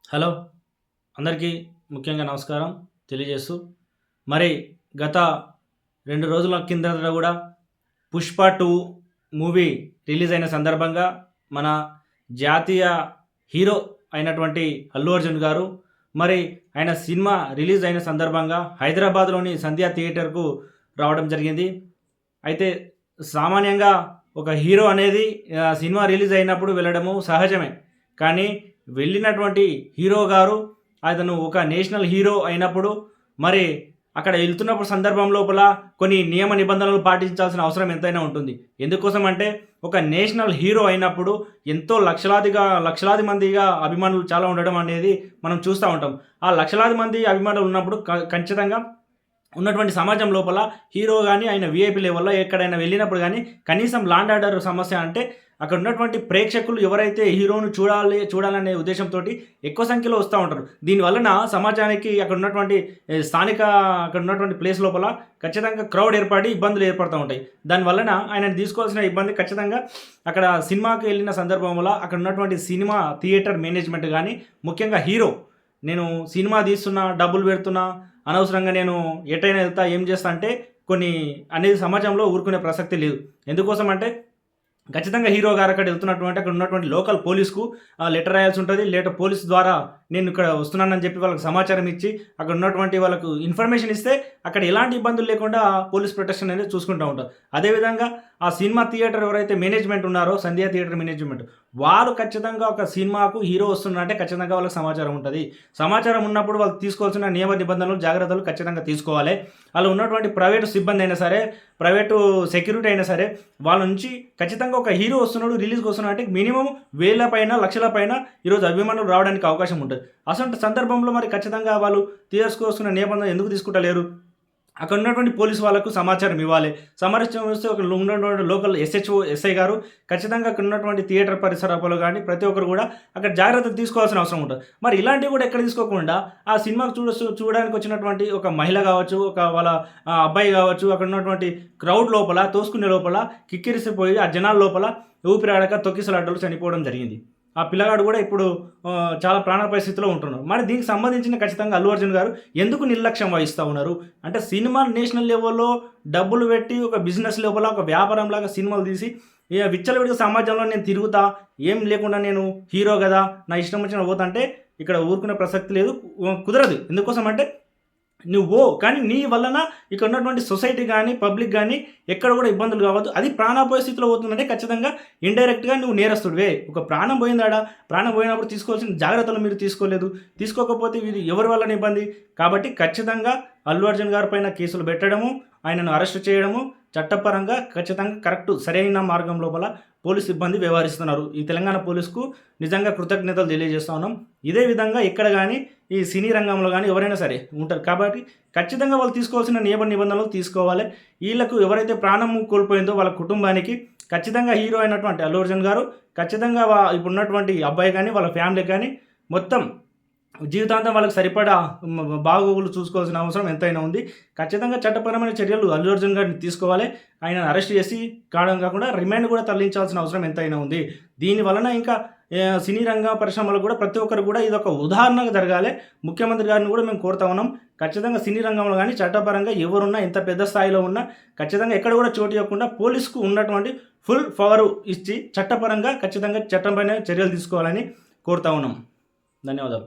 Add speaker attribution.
Speaker 1: Hello! అందరికీ ముఖ్యంగా నమస్కారం తెలియజేస్తూ, మరి గత 2 రోజుల కిందట గూడా 'పుష్ప 2' మూవీ రిలీజ్ అయిన సందర్భంగా మన జాతీయ హీరో అయినటువంటి అల్లు అర్జున్ గారు, మరి ఆయన సినిమా రిలీజ్ అయిన సందర్భంగా హైదరాబాద్‌లోని సంధ్యా థియేటర్‌కు రావడం జరిగింది. అయితే సామాన్యంగా ఒక హీరో అనేది సినిమా రిలీజ్ అయినప్పుడు వెళ్ళడము సహజమే. కానీ వెళ్ళినటువంటి హీరో గారు అతను ఒక నేషనల్ హీరో అయినప్పుడు మరి అక్కడ వెళ్తున్నప్పుడు సందర్భం లోపల కొన్ని నియమ నిబంధనలు పాటించాల్సిన అవసరం ఎంతైనా ఉంటుంది. ఎందుకోసం అంటే ఒక నేషనల్ హీరో అయినప్పుడు ఎంతో లక్షలాది మందిగా అభిమానులు చాలా ఉండడం అనేది మనం చూస్తూ ఉంటాం. ఆ లక్షలాది మంది అభిమానులు ఉన్నప్పుడు ఖచ్చితంగా ఉన్నటువంటి సమాజం లోపల హీరో గాని, ఆయన వీఐపీ లెవెల్‌లో ఎక్కడైనా వెళ్ళినప్పుడు గాని, కనీసం లా అండ్ ఆర్డర్ సమస్య అంటే అక్కడ ఉన్నటువంటి ప్రేక్షకులు ఎవరైతే హీరోను చూడాలనే ఉద్దేశంతోటి ఎక్కువ సంఖ్యలో వస్తా ఉంటారు. దీని వలన సమాజానికి అక్కడ ఉన్నటువంటి స్థానిక అక్కడ ఉన్నటువంటి ప్లేస్ లోపల ఖచ్చితంగా క్రౌడ్ ఏర్పడి ఇబ్బందులు ఏర్పడుతూ ఉంటాయి. దాని వలన ఆయనను తీసుకోవాల్సిన ఇబ్బంది ఖచ్చితంగా అక్కడ సినిమాకి వెళ్ళిన సందర్భంలో అక్కడ ఉన్నటువంటి సినిమా థియేటర్ మేనేజ్మెంట్ గాని, ముఖ్యంగా హీరో నేను సినిమా తీస్తున్నా, డబ్బులు పెడుతున్నా, అనవసరంగా నేను ఎటైనా ఎళ్తా, ఏం చేస్తా అంటే కొన్ని అనేది సమాజంలో ఊరుకునే ప్రసక్తి లేదు. ఎందుకోసం అంటే ఖచ్చితంగా హీరో గారు అక్కడ వెళ్తున్నటువంటి అక్కడ ఉన్నటువంటి లోకల్ పోలీస్‌కు లెటర్ రాయాల్సి ఉంటది. పోలీస్ ద్వారా నేను ఇక్కడ వస్తున్నానని చెప్పి వాళ్ళకి సమాచారం ఇచ్చి, అక్కడ ఉన్నటువంటి వాళ్ళకు ఇన్ఫర్మేషన్ ఇస్తే అక్కడ ఎలాంటి ఇబ్బందులు లేకుండా పోలీస్ ప్రొటెక్షన్ అనేది చూసుకుంటూ ఉంటారు. అదేవిధంగా ఆ సినిమా థియేటర్ ఎవరైతే మేనేజ్మెంట్ ఉన్నారో సంధ్యా థియేటర్ మేనేజ్మెంట్ వాళ్ళు ఖచ్చితంగా ఒక సినిమాకు హీరో వస్తున్నారంటే ఖచ్చితంగా వాళ్ళకి సమాచారం ఉంటది. సమాచారం ఉన్నప్పుడు వాళ్ళు తీసుకోవాల్సిన నియమ నిబంధనలు, జాగ్రత్తలు ఖచ్చితంగా తీసుకోవాలి. అలా ఉన్నటువంటి ప్రైవేటు సిబ్బంది అయినా సరే, ప్రైవేటు సెక్యూరిటీ అయినా సరే, వాళ్ళ నుంచి ఖచ్చితంగా ఒక హీరో వస్తున్నాడు, రిలీజ్‌కి వస్తున్నాడు అంటే మినిమమ్ వేల పైన, లక్షల పైన ఈరోజు అభిమానులు రావడానికి అవకాశం ఉంటది. అసంటి సందర్భంలో మరి ఖచ్చితంగా వాళ్ళు థియేటర్స్‌కి వస్తున్న నిబంధన ఎందుకు తీసుకుంటలేరు? అక్కడ ఉన్నటువంటి పోలీసు వాళ్ళకు సమాచారం ఇవ్వాలి. సమాచారం ఇస్తే అక్కడ ఉన్నటువంటి లోకల్ ఎస్‌హెచ్‌ఓ, ఎస్ఐ గారు ఖచ్చితంగా అక్కడ ఉన్నటువంటి థియేటర్ పరిసరాలలో గాని ప్రతి ఒక్కరు కూడా అక్కడ జాగ్రత్తలు తీసుకోవాల్సిన అవసరం ఉంటది. మరి ఇలాంటివి కూడా ఎక్కడ తీసుకోకుండా ఆ సినిమాకు చూడడానికి వచ్చినటువంటి ఒక మహిళ కావచ్చు, ఒక వాళ్ళ అబ్బాయి కావచ్చు, అక్కడ ఉన్నటువంటి క్రౌడ్ లోపల తోసుకునే లోపల కిక్కిరిసిపోయి ఆ జనాల లోపల ఊపిరాడక తొక్కిసలాటలు చనిపోవడం జరిగింది. ఆ పిల్లగాడు కూడా ఇప్పుడు చాలా ప్రాణాపాయ స్థితిలో ఉంటున్నాడు. మరి దీనికి సంబంధించిన ఖచ్చితంగా అల్లు అర్జున్ గారు ఎందుకు నిర్లక్ష్యం వహిస్తా ఉన్నారు? అంటే సినిమా నేషనల్ లెవెల్‌లో డబ్బులు పెట్టి ఒక బిజినెస్ లోపల ఒక వ్యాపారంలాగా సినిమాలు తీసి విచ్చలవిడిగా సమాజంలో నేను తిరుగుతా, ఏం లేకుండా నేను హీరో గదా! నా ఇష్టం వచ్చినట్టు పోతా అంటే ఇక్కడ ఊరుకునే ప్రసక్తి లేదు. కుదరదు. ఎందుకోసం అంటే కానీ నీ వలన ఇక్కడ ఉన్నటువంటి సొసైటీ గానీ, పబ్లిక్ గానీ ఎక్కడ కూడా ఇబ్బందులు కావద్దు. అది ప్రాణాపాయ స్థితిలో పోతుందంటే ఖచ్చితంగా ఇండైరెక్ట్‌గా నువ్వు నేరస్తుడివే. ఒక ప్రాణం పోయిందాడ, ప్రాణం పోయినప్పుడు తీసుకోవాల్సిన జాగ్రత్తలు మీరు తీసుకోలేదు. తీసుకోకపోతే ఇది ఎవరి వలన ఇబ్బంది? కాబట్టి ఖచ్చితంగా అల్లు అర్జున్ గారి పైన కేసులు పెట్టడము, ఆయనను అరెస్ట్ చేయడము చట్టపరంగా ఖచ్చితంగా కరెక్టు సరైన మార్గం లోపల పోలీస్ సిబ్బంది వ్యవహరిస్తున్నారు. ఈ తెలంగాణ పోలీస్‌కు నిజంగా కృతజ్ఞతలు తెలియజేస్తా ఉన్నాం. ఇదే విధంగా ఎక్కడ గానీ ఈ సినీ రంగంలో గానీ ఎవరైనా సరే ఉంటారు. కాబట్టి ఖచ్చితంగా వాళ్ళు తీసుకోవాల్సిన నియమ నిబంధనలు తీసుకోవాలి. ఈళ్ళకు ఎవరైతే ప్రాణం కోల్పోయిందో వాళ్ళ కుటుంబానికి ఖచ్చితంగా హీరో అయినటువంటి అల్లు అర్జున్ గారు ఖచ్చితంగా ఇప్పుడున్నటువంటి అబ్బాయి గానీ, వాళ్ళ ఫ్యామిలీ గానీ మొత్తం జీవితాంతం వాళ్ళకి సరిపడా బాగోగులు చూసుకోవాల్సిన అవసరం ఎంతైనా ఉంది. ఖచ్చితంగా చట్టపరమైన చర్యలు అల్లు అర్జున్ గారిని తీసుకోవాలి. ఆయనను అరెస్ట్ చేసి కావడం కాకుండా రిమాండ్ కూడా తరలించాల్సిన అవసరం ఎంతైనా ఉంది. దీని వలన ఇంకా సినీ రంగ పరిశ్రమలో కూడా ప్రతి ఒక్కరు కూడా ఇదొక ఉదాహరణగా జరగాలి. ముఖ్యమంత్రి గారిని కూడా మేము కోరుతా ఉన్నాం. ఖచ్చితంగా సినీ రంగంలో కానీ చట్టపరంగా ఎవరున్నా ఎంత పెద్ద స్థాయిలో ఉన్నా ఖచ్చితంగా ఎక్కడ కూడా చోటు ఇవ్వకుండా పోలీసుకు ఉన్నటువంటి ఫుల్ పవర్ ఇచ్చి చట్టపరంగా ఖచ్చితంగా చట్టం పైన చర్యలు తీసుకోవాలని కోరుతా ఉన్నాం. ధన్యవాదాలు.